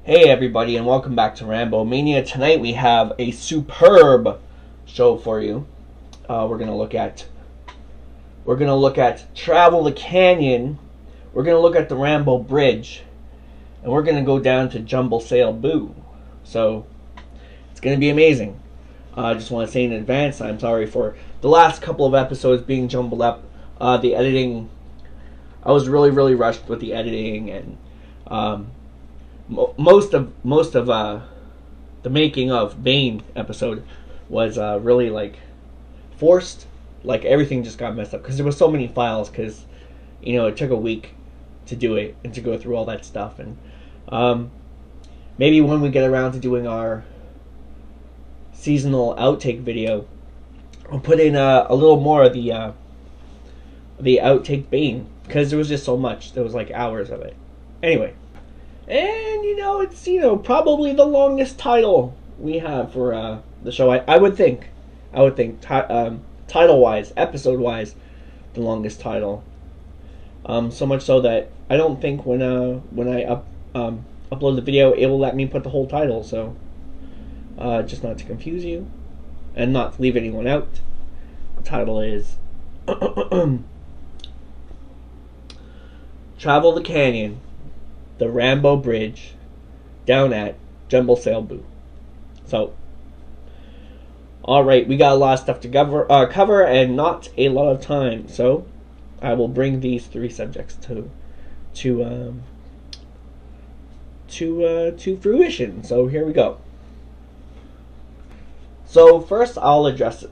Hey everybody, and welcome back to RAMBOMANIA. Tonight we have a superb show for you. We're gonna look at Travel the Canyon. We're gonna look at the Rambo Bridge, and we're gonna go down to Jumble Sail Boo. So it's gonna be amazing. I just want to say in advance, I'm sorry for the last couple of episodes being jumbled up. The editing, I was really rushed with the editing, and most of the making of Bane episode was really like forced. Like everything just got messed up because there was so many files. Because it took a week to do it and to go through all that stuff. And maybe when we get around to doing our seasonal outtake video, I'll put in a little more of the outtake Bane, because there was just so much. There was like hours of it. Anyway. And it's probably the longest title we have for the show. I would think title wise, episode wise, the longest title. So much so that I don't think when I upload the video, it will let me put the whole title. So just not to confuse you and not to leave anyone out, the title is Travel the Canyon, the Rambo Bridge, down at Jumble Sail Boo. So, alright, we got a lot of stuff to cover and not a lot of time. So, I will bring these three subjects to fruition. So here we go. So first, I'll address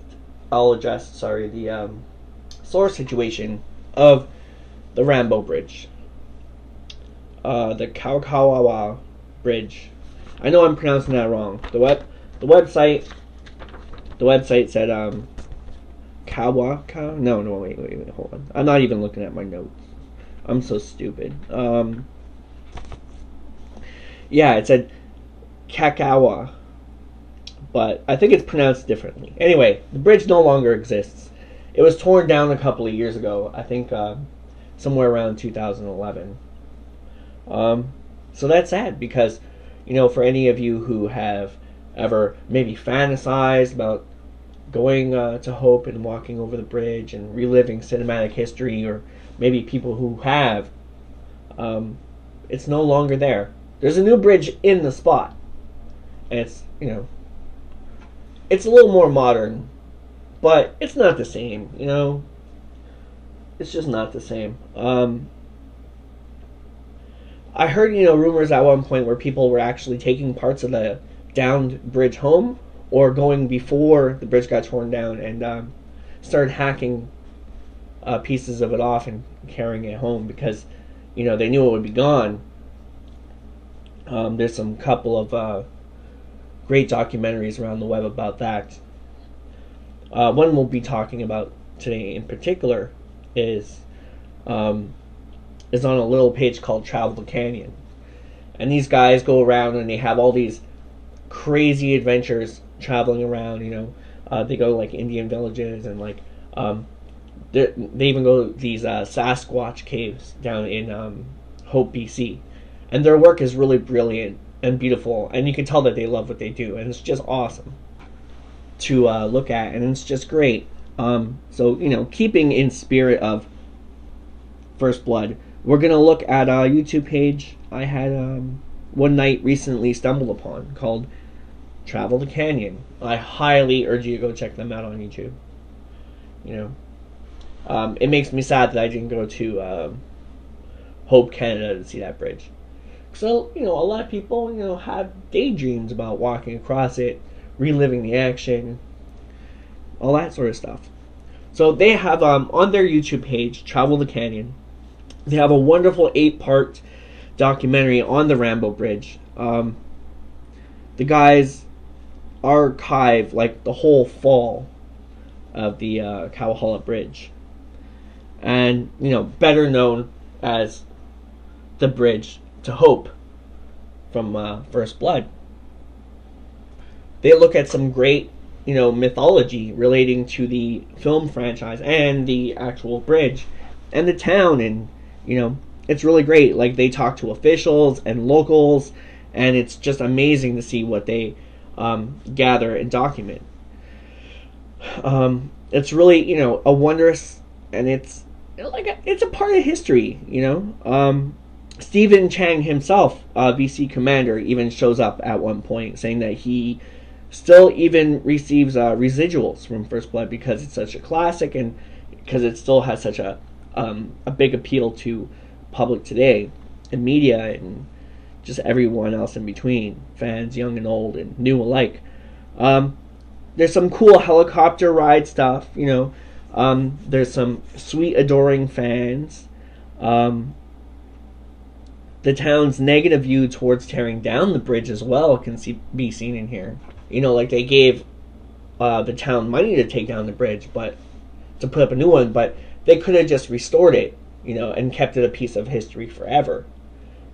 the source situation of the Rambo Bridge. The Kaukawawa Bridge. I know I'm pronouncing that wrong. The website said Kawaka. No, wait, hold on. I'm not even looking at my notes. I'm so stupid. Yeah, it said Kakawa, but I think it's pronounced differently. Anyway, the bridge no longer exists. It was torn down a couple of years ago. I think somewhere around 2011. So that's sad because, for any of you who have ever maybe fantasized about going to Hope and walking over the bridge and reliving cinematic history, or maybe people who have, it's no longer there. There's a new bridge in the spot, and it's a little more modern, but it's not the same. It's just not the same. I heard, rumors at one point where people were actually taking parts of the downed bridge home, or going before the bridge got torn down and started hacking pieces of it off and carrying it home because, they knew it would be gone. There's some couple of great documentaries around the web about that. One we'll be talking about today in particular is on a little page called Travel the Canyon. And these guys go around and they have all these crazy adventures traveling around, they go to like Indian villages and like they even go to these Sasquatch caves down in Hope, BC. And their work is really brilliant and beautiful, and you can tell that they love what they do, and it's just awesome to look at, and it's just great. So keeping in spirit of First Blood, we're going to look at a YouTube page I had one night recently stumbled upon called Travel the Canyon. I highly urge you to go check them out on YouTube. It makes me sad that I didn't go to Hope, Canada to see that bridge. So, a lot of people, have daydreams about walking across it, reliving the action, all that sort of stuff. So they have, on their YouTube page, Travel the Canyon, they have a wonderful 8-part documentary on the Rambo Bridge. The guys archive like the whole fall of the Kawakawa Bridge, and better known as the Bridge to Hope from First Blood. They look at some great mythology relating to the film franchise and the actual bridge and the town, and it's really great. Like, they talk to officials and locals and it's just amazing to see what they gather and document. It's really, you know, a wondrous, and it's like it's a part of history, you know. Stephen Chang himself, VC commander, even shows up at one point saying that he still even receives residuals from First Blood because it's such a classic and because it still has such a big appeal to public today and media and just everyone else in between, fans young and old and new alike. There's some cool helicopter ride stuff, you know. There's some sweet adoring fans. The town's negative view towards tearing down the bridge as well can be seen in here. You know, like they gave the town money to take down the bridge, but to put up a new one, but they could have just restored it, you know, and kept it a piece of history forever.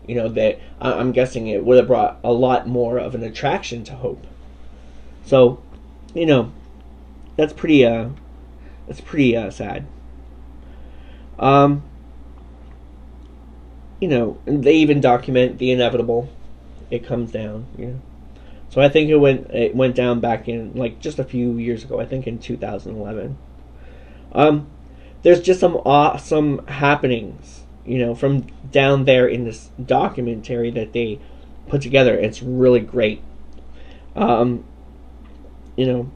You know, that I'm guessing it would have brought a lot more of an attraction to Hope. So, you know, that's pretty sad. You know, and they even document the inevitable. It comes down, you know. So I think it went down back in, like, just a few years ago. I think in 2011. There's just some awesome happenings, you know, from down there in this documentary that they put together. It's really great. You know,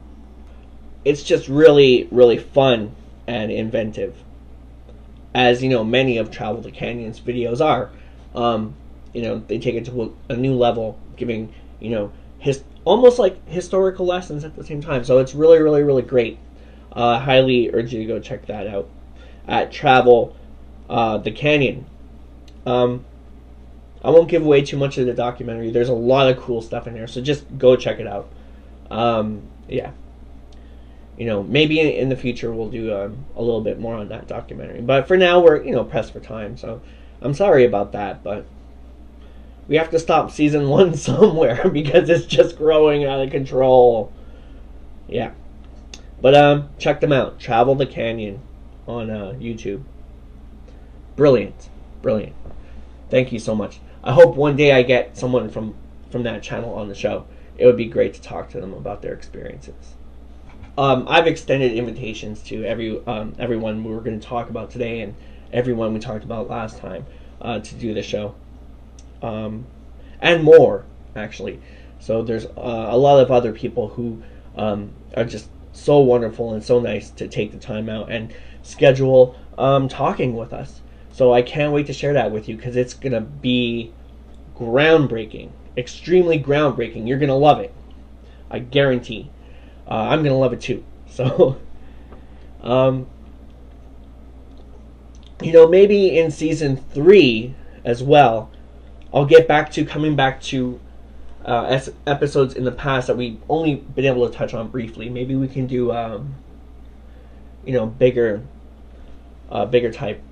it's just really, really fun and inventive, as you know, many of Travel the Canyon's videos are. You know, they take it to a new level, giving, you know, almost like historical lessons at the same time. So it's really, really, really great. Highly urge you to go check that out at Travel the Canyon. I won't give away too much of the documentary. There's a lot of cool stuff in there, so just go check it out. Yeah. You know, maybe in the future we'll do a little bit more on that documentary. But for now, we're, you know, pressed for time. So I'm sorry about that, but we have to stop season 1 somewhere because it's just growing out of control. Yeah. But check them out. Travel the Canyon on YouTube. Brilliant. Brilliant. Thank you so much. I hope one day I get someone from that channel on the show. It would be great to talk to them about their experiences. I've extended invitations to everyone we were going to talk about today and everyone we talked about last time to do the show. And more, actually. So there's a lot of other people who are just so wonderful and so nice to take the time out and schedule talking with us. So I can't wait to share that with you because it's going to be groundbreaking, extremely groundbreaking. You're going to love it. I guarantee. I'm going to love it too. So, you know, maybe in season 3 as well, I'll get back to coming back to episodes in the past that we've only been able to touch on briefly. Maybe we can do, you know, bigger type,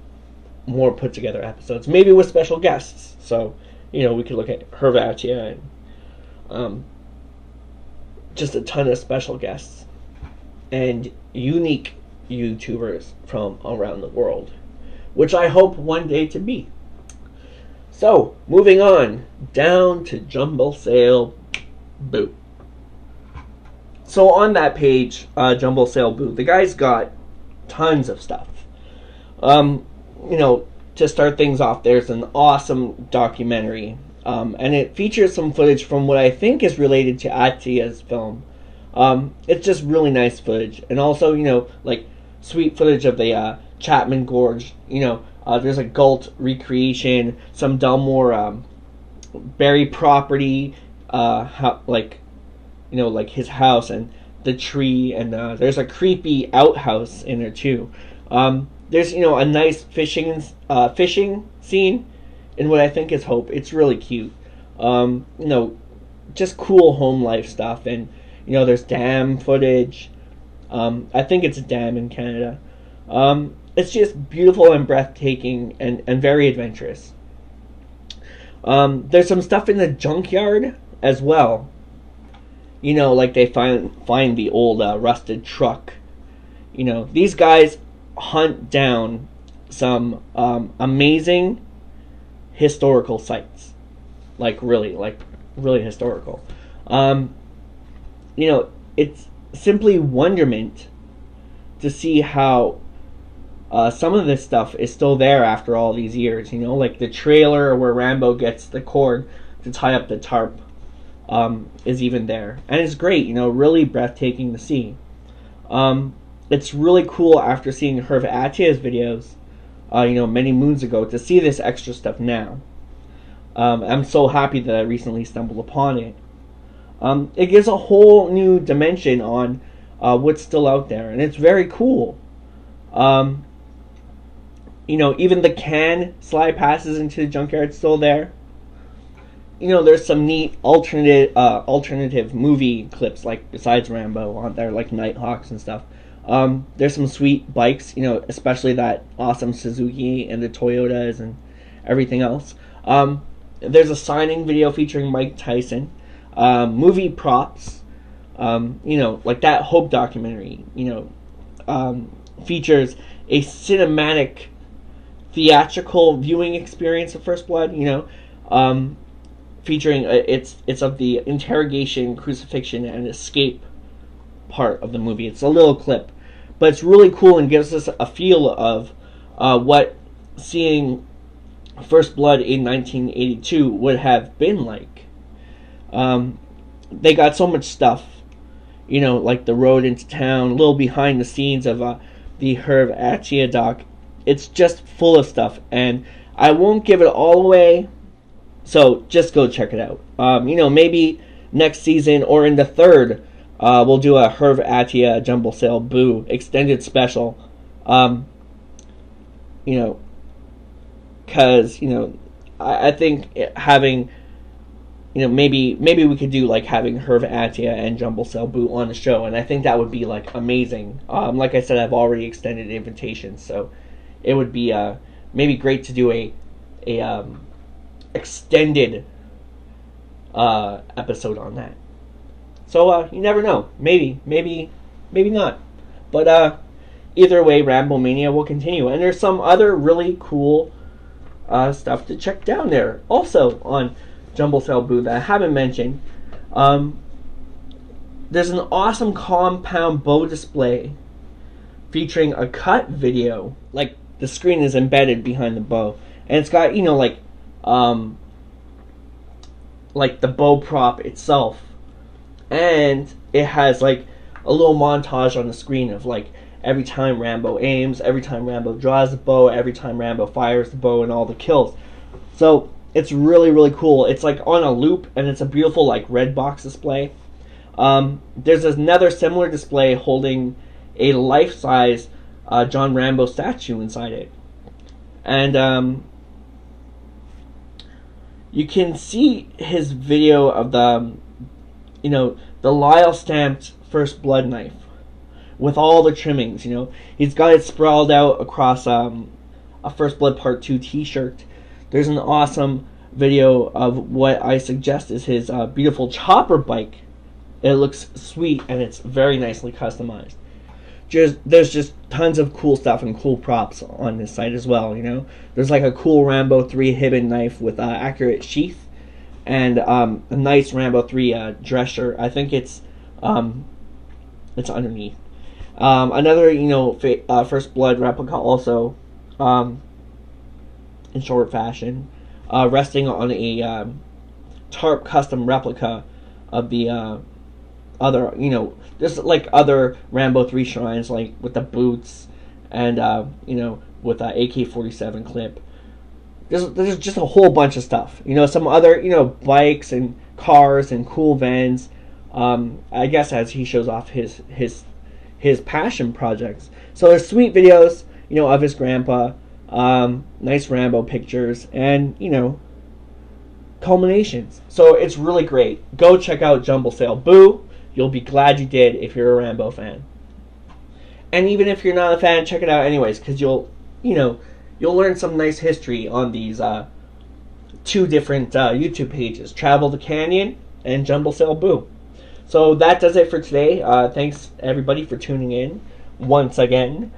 more put together episodes. Maybe with special guests. So, you know, we could look at Hervatia and just a ton of special guests and unique YouTubers from around the world, which I hope one day to be. So, moving on down to Jumble Sale Boo. So on that page, Jumble Sale Boo, the guy's got tons of stuff. You know, to start things off, there's an awesome documentary, and it features some footage from what I think is related to Atia's film. It's just really nice footage, and also, you know, like sweet footage of the Chapman Gorge. You know, there's a Galt recreation, some Delmore Berry property, like, you know, like his house and the tree, and there's a creepy outhouse in there too. There's, you know, a nice fishing scene in what I think is Hope. It's really cute. You know, just cool home life stuff, and you know, there's dam footage. I think it's a dam in Canada. It's just beautiful and breathtaking and very adventurous. There's some stuff in the junkyard as well. You know, like they find the old rusted truck. You know, these guys hunt down some amazing historical sites. Like, really, like really historical. You know, it's simply wonderment to see how some of this stuff is still there after all these years. You know, like the trailer where Rambo gets the cord to tie up the tarp is even there, and it's great. You know, really breathtaking to see. It's really cool after seeing Herve Attia's videos, you know, many moons ago, to see this extra stuff now. I'm so happy that I recently stumbled upon it. It gives a whole new dimension on what's still out there, and it's very cool. You know, even the can slide passes into the junkyard still there. You know, there's some neat alternative movie clips, like besides Rambo on there, like Nighthawks and stuff. There's some sweet bikes, you know, especially that awesome Suzuki and the Toyotas and everything else. There's a signing video featuring Mike Tyson. Movie props, you know, like that Hope documentary, you know, features a cinematic theatrical viewing experience of First Blood, you know, featuring it's of the interrogation, crucifixion, and escape part of the movie. It's a little clip, but it's really cool and gives us a feel of what seeing First Blood in 1982 would have been like. They got so much stuff, you know, like the road into town, a little behind the scenes of the Herve Attia doc. It's just full of stuff, and I won't give it all away, so just go check it out. You know, maybe next season or in the third, we'll do a Herve Attia Jumble Sale Boo extended special. You know, because, you know, I think having, you know, maybe we could do like having Herve Attia and Jumble Sale Boo on the show, and I think that would be like amazing. Like I said, I've already extended invitations, so it would be maybe great to do a extended episode on that. So you never know, maybe not, but either way, RAMBOMANIA will continue, and there's some other really cool stuff to check down there also on Jumble Sale Boo that I haven't mentioned. There's an awesome compound bow display featuring a cut video, like the screen is embedded behind the bow, and it's got, you know, like the bow prop itself, and it has like a little montage on the screen of like every time Rambo aims, every time Rambo draws the bow, every time Rambo fires the bow, and all the kills. So it's really, really cool. It's like on a loop, and it's a beautiful like red box display. There's another similar display holding a life-size John Rambo statue inside it, and you can see his video of the, you know, the Lyle stamped First Blood knife with all the trimmings. You know, he's got it sprawled out across a First Blood Part 2 t-shirt. There's an awesome video of what I suggest is his beautiful chopper bike. It looks sweet, and it's very nicely customized. There's just tons of cool stuff and cool props on this site as well. You know, there's like a cool Rambo 3 Hibben knife with accurate sheath, and a nice Rambo 3 dress shirt. I think it's underneath. Another, you know, First Blood replica also, in short fashion, resting on a tarp custom replica of the other, you know, there's like other Rambo 3 shrines, like with the boots and you know, with AK-47 clip. There's just a whole bunch of stuff. You know, some other, you know, bikes and cars and cool vans. I guess as he shows off his passion projects. So there's sweet videos, you know, of his grandpa, nice Rambo pictures, and, you know, culminations. So it's really great. Go check out Jumble Sale Boo. You'll be glad you did if you're a Rambo fan. And even if you're not a fan, check it out anyways, because you'll learn some nice history on these two different YouTube pages, Travel the Canyon and Jumble Sale Boo. So that does it for today. Thanks everybody for tuning in once again.